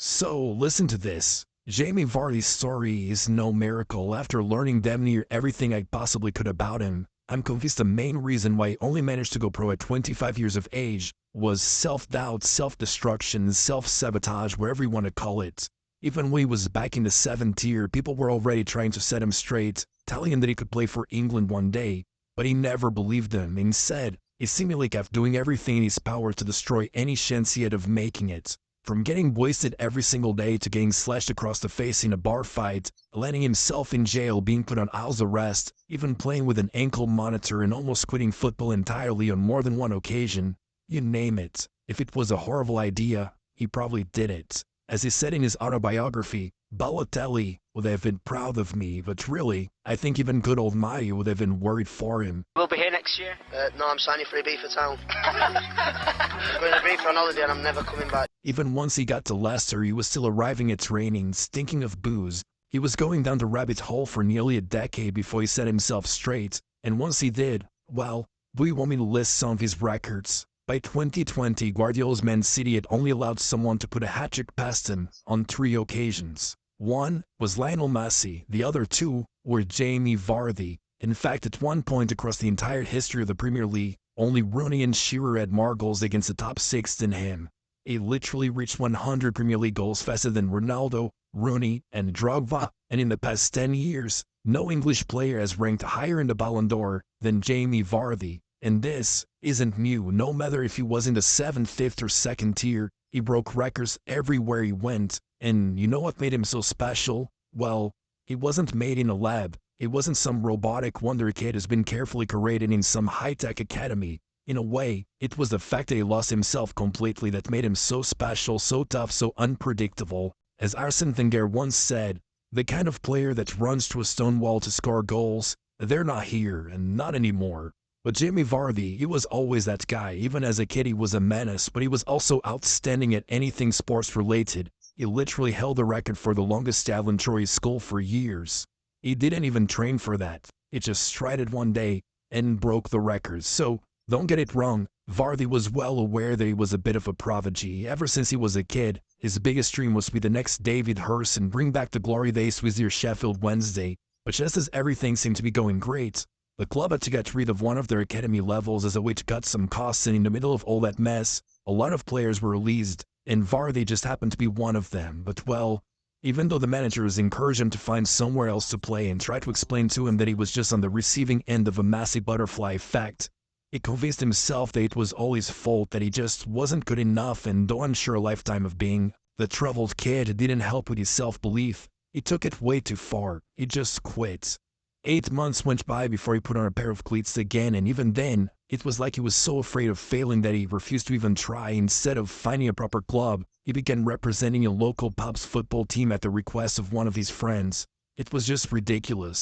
So, listen to this. Jamie Vardy's story is no miracle. After learning damn near everything I possibly could about him, I'm convinced the main reason why he only managed to go pro at 25 years of age was self-doubt, self-destruction, self-sabotage, wherever you want to call it. Even when he was back in the 7th tier, people were already trying to set him straight, telling him that he could play for England one day, but he never believed them. Instead, he seemingly kept doing everything in his power to destroy any chance he had of making it. From getting wasted every single day to getting slashed across the face in a bar fight, landing himself in jail, being put on house arrest, even playing with an ankle monitor and almost quitting football entirely on more than one occasion. You name it. If it was a horrible idea, he probably did it. As he said in his autobiography, Balotelli would have been proud of me, but really, I think even good old Mayu would have been worried for him. We'll be here next year? No, I'm signing for Ibiza town. I'm going to Ibiza on holiday and I'm never coming back. Even once he got to Leicester, he was still arriving at training, stinking of booze. He was going down the rabbit hole for nearly a decade before he set himself straight, and once he did, well, do you want me to list some of his records? By 2020, Guardiola's Man City had only allowed someone to put a hat-trick past him on 3 occasions. One was Lionel Messi, the other 2 were Jamie Vardy. In fact, at one point across the entire history of the Premier League, only Rooney and Shearer had more goals against the top 6 than him. He literally reached 100 Premier League goals faster than Ronaldo, Rooney, and Drogba, and in the past 10 years, no English player has ranked higher in the Ballon d'Or than Jamie Vardy. And this isn't new. No matter if he was in the 7th, 5th, or 2nd tier, he broke records everywhere he went. And you know what made him so special? Well, he wasn't made in a lab. It wasn't some robotic wonder kid who's been carefully curated in some high-tech academy. In a way, it was the fact that he lost himself completely that made him so special, so tough, so unpredictable. As Arsene Wenger once said, the kind of player that runs to a stone wall to score goals, they're not here, and not anymore. But Jamie Vardy, he was always that guy. Even as a kid he was a menace, but he was also outstanding at anything sports related. He literally held the record for the longest Javelin throw in school for years. He didn't even train for that. He just tried it one day and broke the record. So, don't get it wrong, Vardy was well aware that he was a bit of a prodigy. Ever since he was a kid, his biggest dream was to be the next David Hurst and bring back the glory days with their Sheffield Wednesday. But just as everything seemed to be going great, the club had to get rid of one of their academy levels as a way to cut some costs, and in the middle of all that mess, a lot of players were released, and Vardy just happened to be one of them. But well, even though the managers encouraged him to find somewhere else to play and tried to explain to him that he was just on the receiving end of a massive butterfly effect, he convinced himself that it was all his fault, that he just wasn't good enough, and though unsure a lifetime of being the troubled kid didn't help with his self-belief, he took it way too far. He just quit. 8 months went by before he put on a pair of cleats again, and even then, it was like he was so afraid of failing that he refused to even try. Instead of finding a proper club, he began representing a local pub's football team at the request of one of his friends. It was just ridiculous.